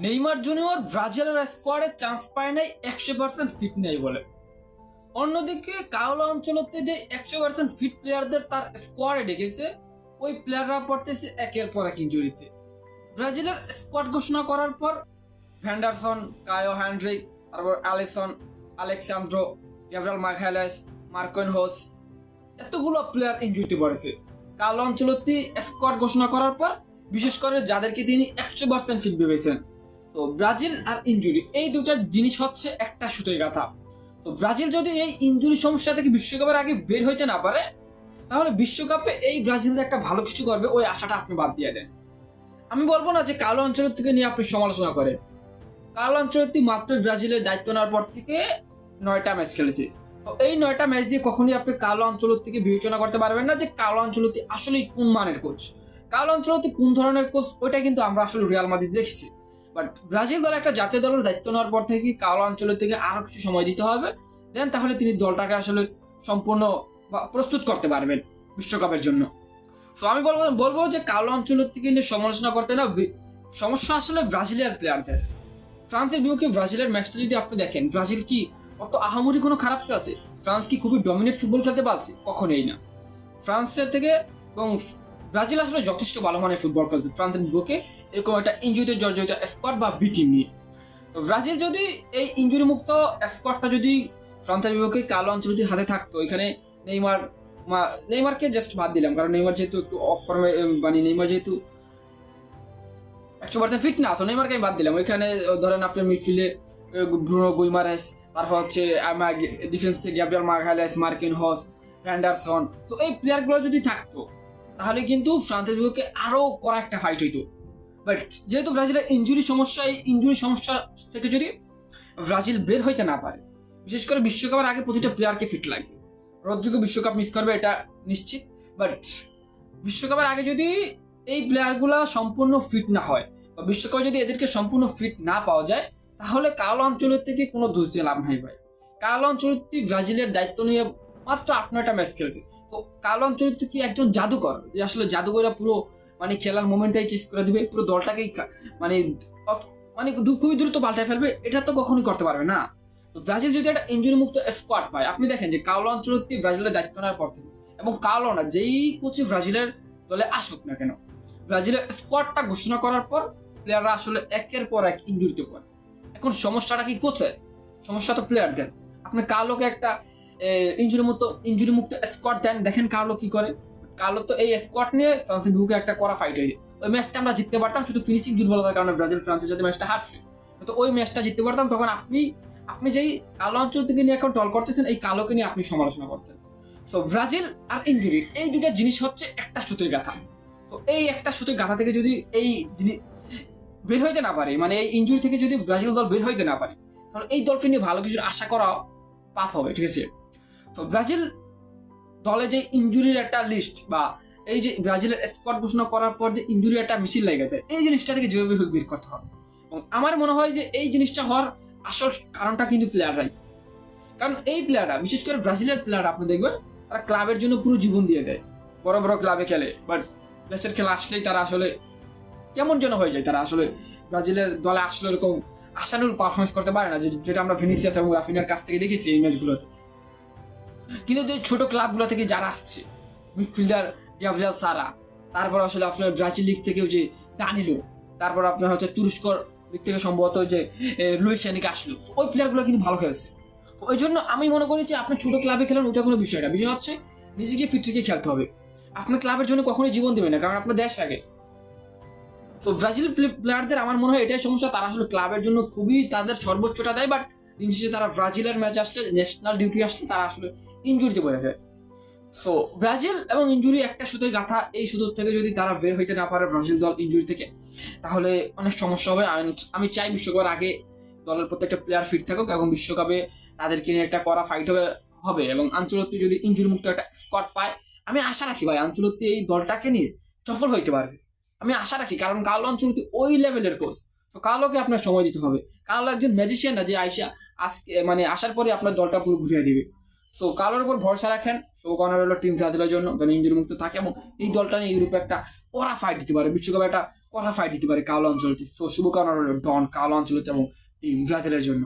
Neymar junior ব্রাজিলের স্কোয়াডে chance পায় নাই 100% ফিট নেই বলে। অন্যদিকে কাওলো আনচেলত্তি যে 100% ফিট প্লেয়ারদের তার স্কোয়াডে ডেকেছে, ওই প্লেয়াররা পড়তেছে একের পর এক ইনজুরিতে। ব্রাজিলের স্কোয়াড ঘোষণা করার পর ভ্যান্ডারসন, কায়ো হ্যান্ড্রিক, তারপর অ্যালিসন, আলেক্সান্দ্রো, গ্যাব্রিয়েল মাগালাস, মার্কোইনহোস, এতগুলো প্লেয়ার ইনজুরিতে পড়েছে। কার্লো আনচেলত্তি স্কোয়াড ঘোষণা করার পর বিশেষ করে যাদেরকে তিনি 100% ফিট ভেবেছেন, তো ব্রাজিল আর ইনজুরি এই দুটা জিনিস হচ্ছে একটা সুতোয় গাথা। তো ব্রাজিল যদি এই ইনজুরি সমস্যা থেকে বিশ্বকাপের আগে বের হইতে না পারে, তাহলে বিশ্বকাপে এই ব্রাজিল যে একটা ভালো কিছু করবে ওই আশাটা আপনি বাদ দিয়ে দেন। আমি বলবো না যে কার্লো আনচেলত্তিকে নিয়ে আপনি সমালোচনা করেন। কার্লো আনচেলত্তি মাত্র ব্রাজিলের দায়িত্ব নেওয়ার পর থেকে 9টা ম্যাচ খেলেছে। তো এই 9টা ম্যাচ দিয়ে কখনোই আপনি কার্লো আনচেলত্তিকে বিবেচনা করতে পারবেন না যে কার্লো আনচেলত্তি আসলে কোন মানের কোচ। কার্লো আনচেলত্তি কোন ধরনের কোচ ওইটা কিন্তু আমরা আসলে রিয়াল মাদ্রিদ দেখেছি। বাট ব্রাজিল দল একটা জাতীয় দলের দায়িত্ব নেওয়ার পর থেকে কার্লো আনচেলত্তিকে আরো কিছু সময় দিতে হবে, দেন তাহলে তিনি দলটাকে আসলে সম্পূর্ণ প্রস্তুত করতে পারবেন বিশ্বকাপের জন্য। তো আমি বলবো যে কার্লো আনচেলত্তিকে নিয়ে সমালোচনা করতে না, সমস্যা আসলে ব্রাজিলিয়ান প্লেয়ারদের। ফ্রান্সের বিপক্ষে ব্রাজিলের ম্যাচটা যদি আপনি দেখেন, ব্রাজিল কি অত আহামরি কোনো খারাপ আছে? ফ্রান্স কি খুবই ডমিনেট ফুটবল খেলতে পারছে? কখনোই না। ফ্রান্সের থেকে এবং ব্রাজিল আসলে যথেষ্ট ভালো মানের ফুটবল খেলছে ফ্রান্সের বিপক্ষে এরকম একটা ইনজুরিতে জর্জরিত স্কোয়াড বা বি টিম নিয়ে। তো ব্রাজিল যদি এই ইনজুরি মুক্ত স্কোয়াডটা যদি ফ্রান্সের বিপক্ষে কার্লো আনচেলত্তির হাতে থাকতো, এখানে নেইমারকে জাস্ট বাদ দিলাম, কারণ নেইমার যেহেতু একটু অফ ফর্মে, মানে নেইমার যেহেতু 100% ফিট না, তো নেইমারকে আমি বাদ দিলাম। ওইখানে ধরেন আপনার মিডফিল্ডে ব্রুনো গুইমারেস, তারপর হচ্ছে ডিফেন্সে গ্যাব্রিয়েল মাগালাস, মার্কিনহোস, ভ্যান্ডারসন, তো এই প্লেয়ারগুলো যদি থাকতো তাহলে কিন্তু ফ্রান্সের বিপক্ষে আরও কড়া একটা ফাইট হইতো। বাট যেহেতু ব্রাজিলের ইনজুরি সমস্যা, এই ইনজুরি সমস্যা থেকে যদি ব্রাজিল বের হইতে না পারে, বিশেষ করে বিশ্বকাপের আগে প্রতিটা প্লেয়ারকে ফিট লাগবে। রোদ্রিগো বিশ্বকাপ মিস করবে এটা নিশ্চিত, বাট বিশ্বকাপের আগে যদি এই প্লেয়ারগুলো সম্পূর্ণ ফিট না হয় বা বিশ্বকাপে যদি এদেরকে সম্পূর্ণ ফিট না পাওয়া যায়, তাহলে কার্লো আনচেলত্তি থেকে কোনো দোষ দিয়ে লাভ নাই ভাই। কার্লো আনচেলত্তি ব্রাজিলের দায়িত্ব নিয়ে মাত্র 8-9টা ম্যাচ খেলেছে। তো কার্লো আনচেলত্তি কি একজন জাদুকর যে আসলে জাদুকররা পুরো মানে খেলার মোমেন্টটাই চেঞ্জ করে দিবে, পুরো দলটাকেই মানে মানে খুবই দ্রুত পাল্টায় ফেলবে? এটা তো কখনোই করতে পারবে না। তো ব্রাজিল যদি একটা ইনজুরি মুক্ত স্কোয়াড পায়, আপনি দেখেন যে কার্লো আনচেলত্তি ব্রাজিলের দায়িত্ব নেওয়ার পর থেকে, এবং কার্লো না, যেই কোচে ব্রাজিলের দলে আসুক না কেন, ব্রাজিলের স্কোয়াডটা ঘোষণা করার পর প্লেয়াররা আসলে একের পর এক ইনজুরিতে পড়ে। এখন সমস্যাটা কি কোচের? সমস্যা তো প্লেয়ারদের। আপনি কার্লোকে একটা ইনজুরি মুক্ত স্কোয়াড দেন, দেখেন কার্লো কি করে। কার্লো তো এই স্কোয়াড নিয়ে ফ্রান্সের বিপক্ষে একটা কড়া ফাইট হয়ে, ওই ম্যাচটা আমরা জিততে পারতাম, শুধু ফিনিশিং দুর্বলতার কারণে ব্রাজিল ফ্রান্সের সাথে ম্যাচটা হারছে। তো ওই ম্যাচটা জিততে পারতাম, তখন আপনি যেই কার্লো আনচেলত্তিকে নিয়ে এখন টল করতেছেন, এই কার্লোকে নিয়ে আপনি সমালোচনা করতেন। সো ব্রাজিল আর ইনজুরি এই দুটা জিনিস হচ্ছে একটা সুতোর গাথা। তো এই একটা সুতোর গাথা থেকে যদি এই জিনিস বের হইতে না পারে, মানে এই ইনজুরি থেকে যদি ব্রাজিল দল বের হইতে না পারে, তাহলে এই দলকে নিয়ে ভালো কিছুর আশা করা পাপ হবে, ঠিক আছে? তো ব্রাজিল দলে যে ইনজুরির একটা লিস্ট বা এই যে ব্রাজিলের স্কোয়াড ঘোষণা করার পর যে ইনজুরি একটা মিছিল লেগে যায়, এই জিনিসটা থেকে যেভাবে হোক বের করতে হবে। এবং আমার মনে হয় যে এই জিনিসটা হওয়ার আসল কারণটা কিন্তু প্লেয়াররাই। কারণ এই প্লেয়াররা, বিশেষ করে ব্রাজিলের প্লেয়ার, আপনি দেখবেন তারা ক্লাবের জন্য পুরো জীবন দিয়ে দেয়, বড় বড় ক্লাবে খেলে, বাট দেশের খেলা আসলেই তারা আসলে কেমন যেন হয়ে যায়। তারা আসলে ব্রাজিলের দলে আসলে এরকম আশানুরূপ পারফরমেন্স করতে পারে না, যেটা আমরা ভিনিসিয়াস এবং রাফিনার কাছ থেকে দেখেছি এই ম্যাচগুলোতে। কিন্তু যে ছোট ক্লাবগুলো থেকে যারা আসছে, মিডফিল্ডার গ্যাব্রিয়েল সারা, তারপর আসলে আপনার ব্রাজিল লিগ থেকেও যে দানিলো, তারপর আপনার হচ্ছে তুরস্ক লিগ থেকে সম্ভবত যে লুইস এনরিকে আসলো, ওই প্লেয়ারগুলো কিন্তু ভালো খেলছে। ওই জন্য আমি মনে করি যে আপনি ছোট ক্লাবে খেলেন ওটা কোনো বিষয় না, বিষয় হচ্ছে নিজেকে ফিট রেখে খেলতে হবে। আপনার ক্লাবের জন্য কখনোই জীবন দেবে না, কারণ আপনার দেশ আগে। তো ব্রাজিল প্লেয়ারদের আমার মনে হয় এটাই সমস্যা, তারা আসলে ক্লাবের জন্য খুবই তাদের সর্বোচ্চটা দেয়, বাট দিন শেষে তারা ব্রাজিলের ম্যাচ আসলে, ন্যাশনাল ডিউটি আসলে তারা আসলে ইনজুরিতে পড়ে যায়। সো ব্রাজিল এবং ইনজুরি একটা সুতোই গাথা, এই সুতোর থেকে যদি তারা বের হইতে না পারে ব্রাজিল দল ইনজুরি থেকে, তাহলে অনেক সমস্যা হবে। আমি চাই বিশ্বকাপের আগে দলের প্রত্যেকটা প্লেয়ার ফিট থাকুক এবং বিশ্বকাপে তাদেরকে নিয়ে একটা কড়া ফাইট হবে এবং আনচেলত্তি যদি ইনজুরি মুক্ত একটা স্কোয়াড পায়, আমি আশা রাখি ভাই আনচেলত্তি এই দলটাকে নিয়ে সফল হইতে পারবে। আমি আশা রাখি, কারণ কার্লো আনচেলত্তি ওই লেভেলের কোচ। তো কার্লোকে আপনার সময় দিতে হবে। কার্লো একজন ম্যাজিশিয়ান না যে আজকে মানে আসার পরে আপনার দলটা পুরো ঘুরিয়ে দিবে। সো কার্লোর উপর ভরসা রাখেন, শুভকামনা রইল টিম ব্রাজিলের জন্য যেন ইনজুরি মুক্ত থাকে এবং এই দলটা নিয়ে ইউরোপে একটা কড়া ফাইট দিতে পারে, বিশ্বকাপে একটা কথা ফাইট দিতে পারে কালো অঞ্চলটি। তো শুভকামনা রইল ডন কালো অঞ্চলতে এবং টিম ব্রাজিলের জন্য।